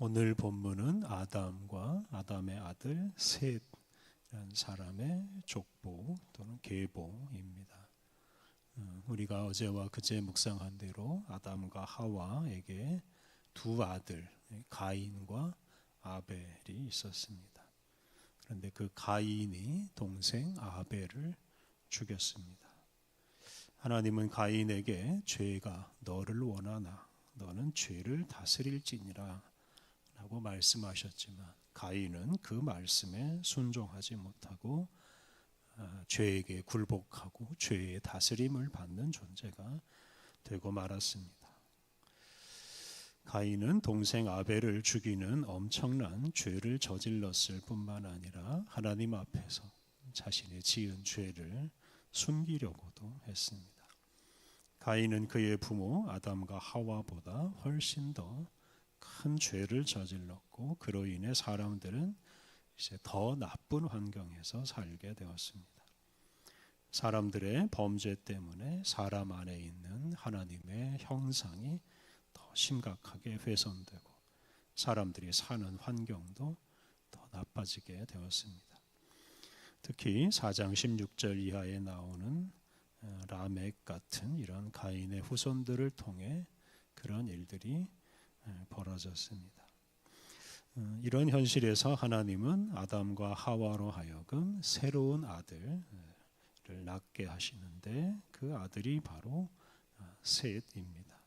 오늘 본문은 아담과 아담의 아들 셋이라는 사람의 족보 또는 계보입니다. 우리가 어제와 그제 묵상한 대로 아담과 하와에게 두 아들 가인과 아벨이 있었습니다. 그런데 그 가인이 동생 아벨을 죽였습니다. 하나님은 가인에게 죄가 너를 원하나 너는 죄를 다스릴지니라 라고 말씀하셨지만 가인은 그 말씀에 순종하지 못하고 죄에게 굴복하고 죄의 다스림을 받는 존재가 되고 말았습니다. 가인은 동생 아벨을 죽이는 엄청난 죄를 저질렀을 뿐만 아니라 하나님 앞에서 자신의 지은 죄를 숨기려고도 했습니다. 가인은 그의 부모 아담과 하와보다 훨씬 더 큰 죄를 저질렀고 그로 인해 사람들은 이제 더 나쁜 환경에서 살게 되었습니다. 사람들의 범죄 때문에 사람 안에 있는 하나님의 형상이 더 심각하게 훼손되고 사람들이 사는 환경도 더 나빠지게 되었습니다. 특히 4장 16절 이하에 나오는 라멕 같은 이런 가인의 후손들을 통해 그런 일들이 벌어졌습니다. 이런 현실에서 하나님은 아담과 하와로 하여금 새로운 아들을 낳게 하시는데 그 아들이 바로 셋입니다.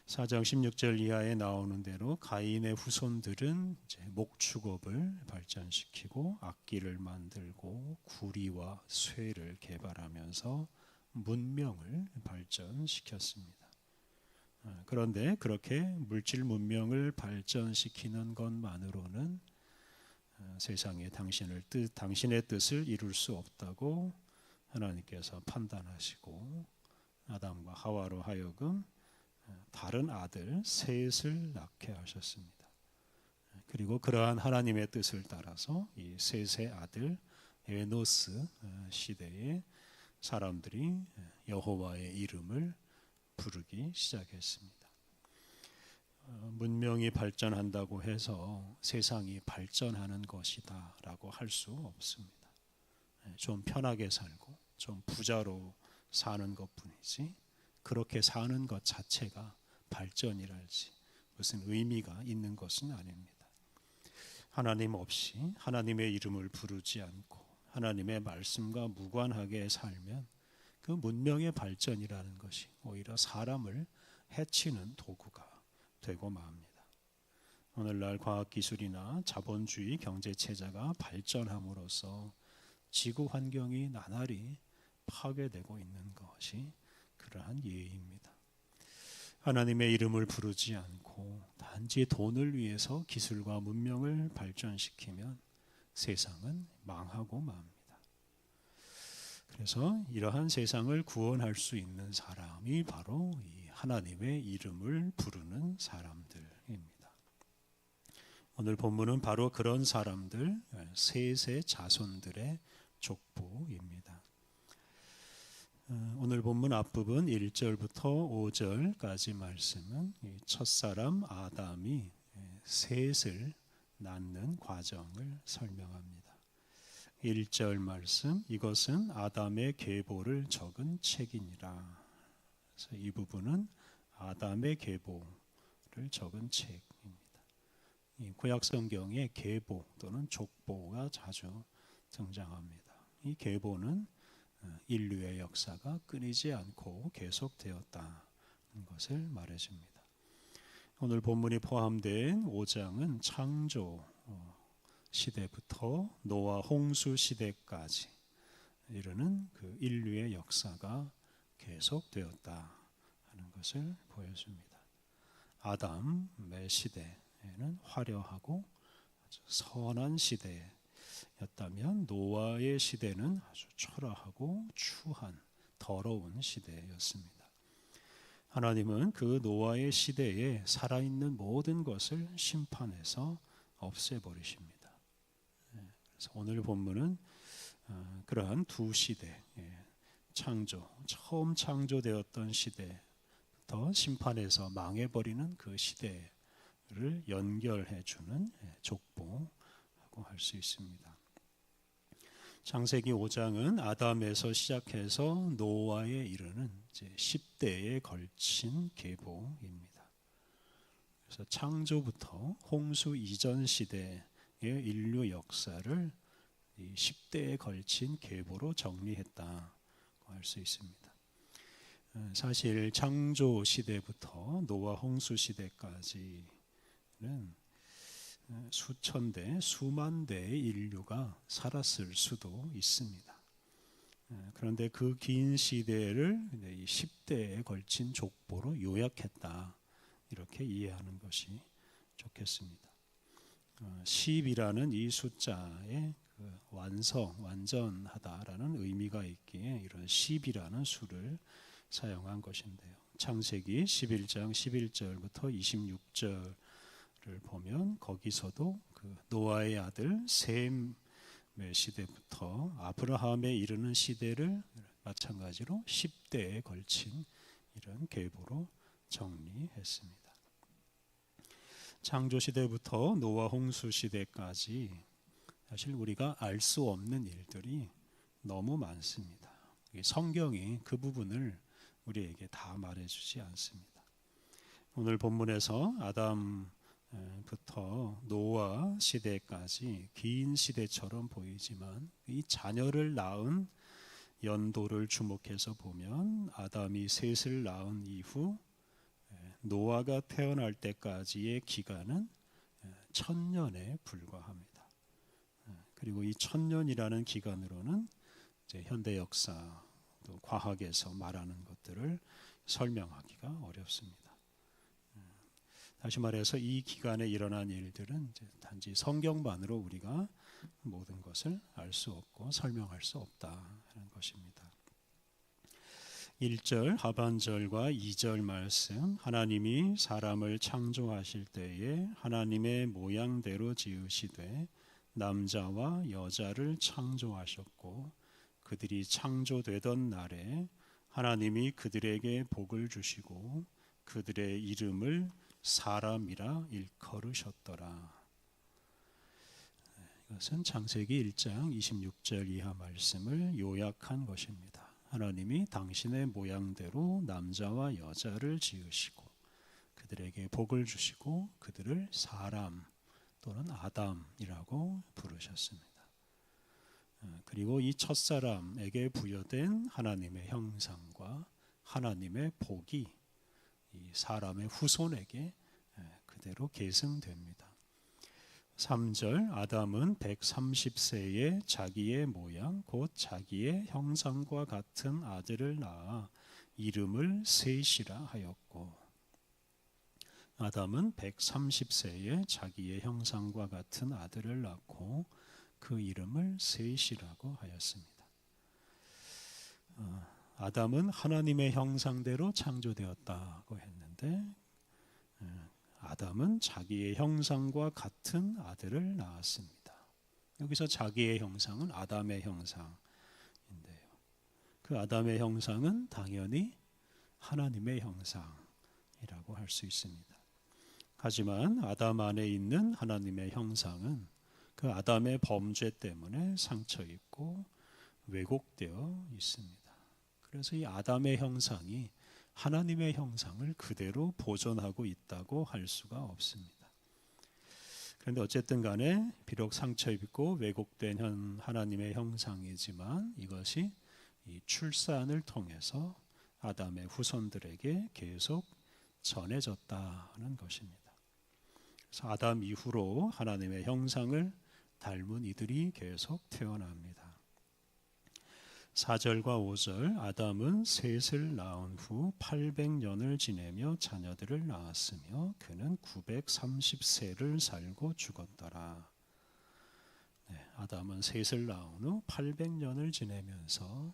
4장 16절 이하에 나오는 대로 가인의 후손들은 이제 목축업을 발전시키고 악기를 만들고 구리와 쇠를 개발하면서 문명을 발전시켰습니다. 그런데 그렇게 물질 문명을 발전시키는 것만으로는 세상에 당신의 뜻을 이룰 수 없다고 하나님께서 판단하시고 아담과 하와로 하여금 다른 아들 셋을 낳게 하셨습니다. 그리고 그러한 하나님의 뜻을 따라서 이 셋의 아들 에노스 시대에 사람들이 여호와의 이름을 부르기 시작했습니다. 문명이 발전한다고 해서 세상이 발전하는 것이다 라고 할 수 없습니다. 좀 편하게 살고 좀 부자로 사는 것뿐이지 그렇게 사는 것 자체가 발전이랄지 무슨 의미가 있는 것은 아닙니다. 하나님 없이 하나님의 이름을 부르지 않고 하나님의 말씀과 무관하게 살면 그 문명의 발전이라는 것이 오히려 사람을 해치는 도구가 되고 맙니다. 오늘날 과학기술이나 자본주의 경제체제가 발전함으로써 지구 환경이 나날이 파괴되고 있는 것이 그러한 예입니다. 하나님의 이름을 부르지 않고 단지 돈을 위해서 기술과 문명을 발전시키면 세상은 망하고 맙니다. 그래서 이러한 세상을 구원할 수 있는 사람이 바로 이 하나님의 이름을 부르는 사람들입니다. 오늘 본문은 바로 그런 사람들 셋의 자손들의 족보입니다. 오늘 본문 앞부분 1절부터 5절까지 말씀은 첫사람 아담이 셋을 낳는 과정을 설명합니다. 1절 말씀, 이것은 아담의 계보를 적은 책이니라. 그래서 이 부분은 아담의 계보를 적은 책입니다. 이 구약 성경에 계보 또는 족보가 자주 등장합니다. 이 계보는 인류의 역사가 끊이지 않고 계속되었다는 것을 말해줍니다. 오늘 본문이 포함된 5장은 창조 시대부터 노아 홍수 시대까지 이르는 그 인류의 역사가 계속되었다 하는 것을 보여줍니다. 아담의 시대에는 화려하고 아주 선한 시대였다면 노아의 시대는 아주 초라하고 추한 더러운 시대였습니다. 하나님은 그 노아의 시대에 살아있는 모든 것을 심판해서 없애버리십니다. 그래서 오늘 본문은 그러한 두 시대, 처음 창조되었던 시대부터 심판해서 망해버리는 그 시대를 연결해 주는 족보라고 할 수 있습니다. 창세기 5장은 아담에서 시작해서 노아에 이르는 이제 10대에 걸친 계보입니다. 그래서 창조부터 홍수 이전 시대의 인류 역사를 이 10대에 걸친 계보로 정리했다고 할 수 있습니다. 사실 창조 시대부터 노아 홍수 시대까지는 수천 대, 수만 대의 인류가 살았을 수도 있습니다. 그런데 그 긴 시대를 이 10대에 걸친 족보로 요약했다. 이렇게 이해하는 것이 좋겠습니다. 10이라는 이 숫자에 완전하다라는 의미가 있기에 이런 10이라는 수를 사용한 것인데요. 창세기 11장 11절부터 26절을 보면 거기서도 그 노아의 아들 셈의 시대부터 아브라함에 이르는 시대를 마찬가지로 10대에 걸친 이런 계보로 정리했습니다. 창조 시대부터 노아 홍수 시대까지 사실 우리가 알 수 없는 일들이 너무 많습니다. 성경이 그 부분을 우리에게 다 말해주지 않습니다. 오늘 본문에서 아담부터 노아 시대까지 긴 시대처럼 보이지만 이 자녀를 낳은 연도를 주목해서 보면 아담이 셋을 낳은 이후 노아가 태어날 때까지의 기간은 1000년에 불과합니다. 그리고 이 1000년이라는 기간으로는 이제 현대 역사 또 과학에서 말하는 것들을 설명하기가 어렵습니다. 다시 말해서 이 기간에 일어난 일들은 이제 단지 성경만으로 우리가 모든 것을 알 수 없고 설명할 수 없다는 것입니다. 1절 하반절과 2절 말씀, 하나님이 사람을 창조하실 때에 하나님의 모양대로 지으시되 남자와 여자를 창조하셨고 그들이 창조되던 날에 하나님이 그들에게 복을 주시고 그들의 이름을 사람이라 일컬으셨더라. 이것은 창세기 1장 26절 이하 말씀을 요약한 것입니다. 하나님이 당신의 모양대로 남자와 여자를 지으시고 그들에게 복을 주시고 그들을 사람 또는 아담이라고 부르셨습니다. 그리고 이 첫사람에게 부여된 하나님의 형상과 하나님의 복이 이 사람의 후손에게 그대로 계승됩니다. 3절 아담은 130세에 자기의 모양 곧 자기의 형상과 같은 아들을 낳아 이름을 셋이라 하였고 아담은 130세에 자기의 형상과 같은 아들을 낳고 그 이름을 셋이라고 하였습니다. 아담은 하나님의 형상대로 창조되었다고 했는데 아담은 자기의 형상과 같은 아들을 낳았습니다. 여기서 자기의 형상은 아담의 형상인데요. 그 아담의 형상은 당연히 하나님의 형상이라고 할 수 있습니다. 하지만 아담 안에 있는 하나님의 형상은 그 아담의 범죄 때문에 상처 입고 왜곡되어 있습니다. 그래서 이 아담의 형상이 하나님의 형상을 그대로 보존하고 있다고 할 수가 없습니다. 그런데 어쨌든 간에 비록 상처 입고 왜곡된 하나님의 형상이지만 이것이 이 출산을 통해서 아담의 후손들에게 계속 전해졌다는 것입니다. 그래서 아담 이후로 하나님의 형상을 닮은 이들이 계속 태어납니다. 4절과 5절 아담은 셋을 낳은 후 800년을 지내며 자녀들을 낳았으며 그는 930세를 살고 죽었더라. 아담은 셋을 낳은 후 800년을 지내면서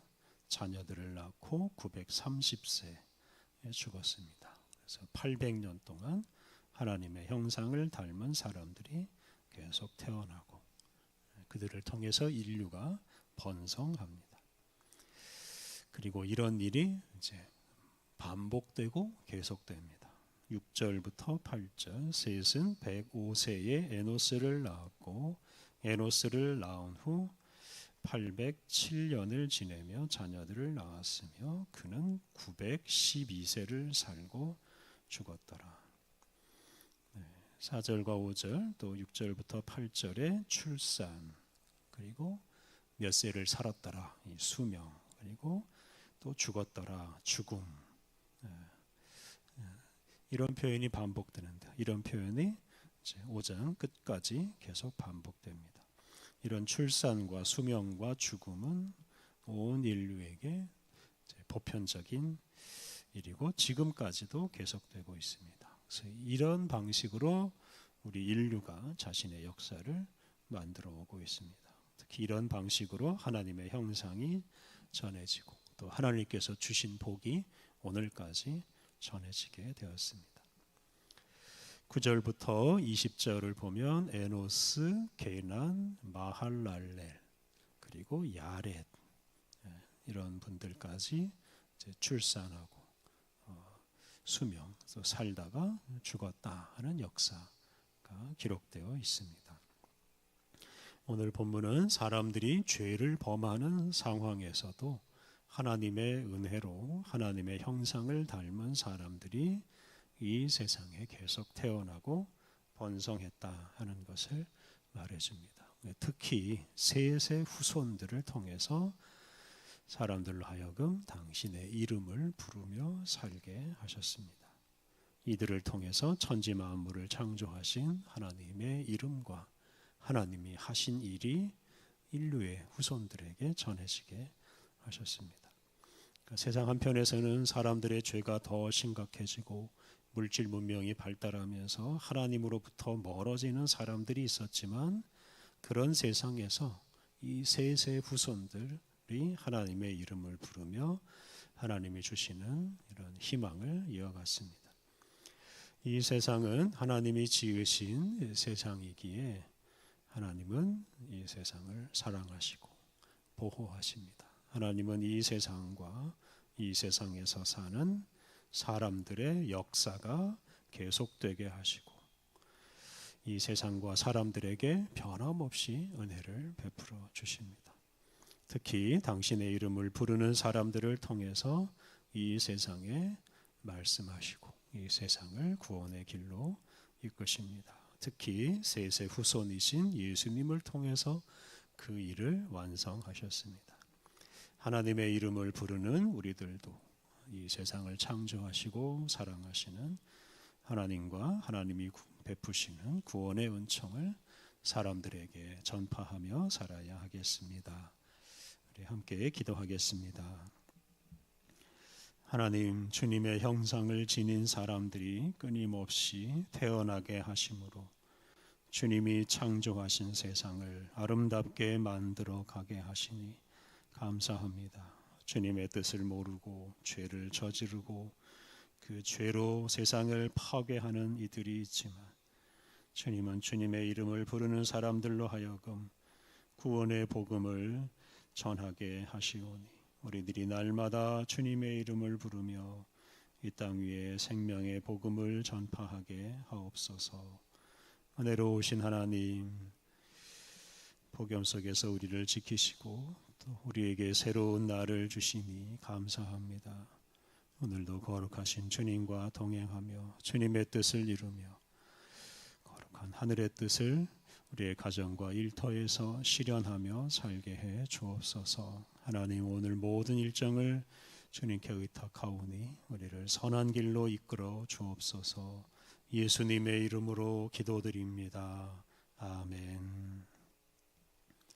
자녀들을 낳고 930세에 죽었습니다. 그래서 800년 동안 하나님의 형상을 닮은 사람들이 계속 태어나고 그들을 통해서 인류가 번성합니다. 그리고 이런 일이 이제 반복되고 계속됩니다. 6절부터 8절. 셋은 105세에 에노스를 낳았고 에노스를 낳은 후 807년을 지내며 자녀들을 낳았으며 그는 912세를 살고 죽었더라. 4절과 5절 또 6절부터 8절에 출산, 그리고 몇 세를 살았더라, 이 수명, 그리고 또 죽었더라, 죽음. 이런 표현이 반복되는데, 이런 표현이 이제 5장 끝까지 계속 반복됩니다. 이런 출산과 수명과 죽음은 온 인류에게 보편적인 일이고 지금까지도 계속되고 있습니다. 그래서 이런 방식으로 우리 인류가 자신의 역사를 만들어 오고 있습니다. 특히 이런 방식으로 하나님의 형상이 전해지고 또 하나님께서 주신 복이 오늘까지 전해지게 되었습니다. 9절부터 20절을 보면 에노스, 게난, 마할랄렐, 그리고 야렛, 이런 분들까지 이제 출산하고 수명, 또 살다가 죽었다 하는 역사가 기록되어 있습니다. 오늘 본문은 사람들이 죄를 범하는 상황에서도 하나님의 은혜로 하나님의 형상을 닮은 사람들이 이 세상에 계속 태어나고 번성했다 하는 것을 말해줍니다. 특히 셋의 후손들을 통해서 사람들로 하여금 당신의 이름을 부르며 살게 하셨습니다. 이들을 통해서 천지 만물을 창조하신 하나님의 이름과 하나님이 하신 일이 인류의 후손들에게 전해지게 하셨습니다. 그러니까 세상 한편에서는 사람들의 죄가 더 심각해지고 물질 문명이 발달하면서 하나님으로부터 멀어지는 사람들이 있었지만 그런 세상에서 이 셋의 후손들이 하나님의 이름을 부르며 하나님이 주시는 이런 희망을 이어갔습니다. 이 세상은 하나님이 지으신 세상이기에 하나님은 이 세상을 사랑하시고 보호하십니다. 하나님은 이 세상과 이 세상에서 사는 사람들의 역사가 계속되게 하시고 이 세상과 사람들에게 변함없이 은혜를 베풀어 주십니다. 특히 당신의 이름을 부르는 사람들을 통해서 이 세상에 말씀하시고 이 세상을 구원의 길로 이끄십니다. 특히 셋의 후손이신 예수님을 통해서 그 일을 완성하셨습니다. 하나님의 이름을 부르는 우리들도 이 세상을 창조하시고 사랑하시는 하나님과 하나님이 베푸시는 구원의 은총을 사람들에게 전파하며 살아야 하겠습니다. 우리 함께 기도하겠습니다. 하나님, 주님의 형상을 지닌 사람들이 끊임없이 태어나게 하심으로 주님이 창조하신 세상을 아름답게 만들어 가게 하시니 감사합니다. 주님의 뜻을 모르고 죄를 저지르고 그 죄로 세상을 파괴하는 이들이 있지만 주님은 주님의 이름을 부르는 사람들로 하여금 구원의 복음을 전하게 하시오니 우리들이 날마다 주님의 이름을 부르며 이 땅 위에 생명의 복음을 전파하게 하옵소서. 은혜로우신 하나님, 복음 속에서 우리를 지키시고 또 우리에게 새로운 날을 주시니 감사합니다. 오늘도 거룩하신 주님과 동행하며 주님의 뜻을 이루며 거룩한 하늘의 뜻을 우리의 가정과 일터에서 실현하며 살게 해 주옵소서. 하나님, 오늘 모든 일정을 주님께 의탁하오니 우리를 선한 길로 이끌어 주옵소서. 예수님의 이름으로 기도드립니다. 아멘.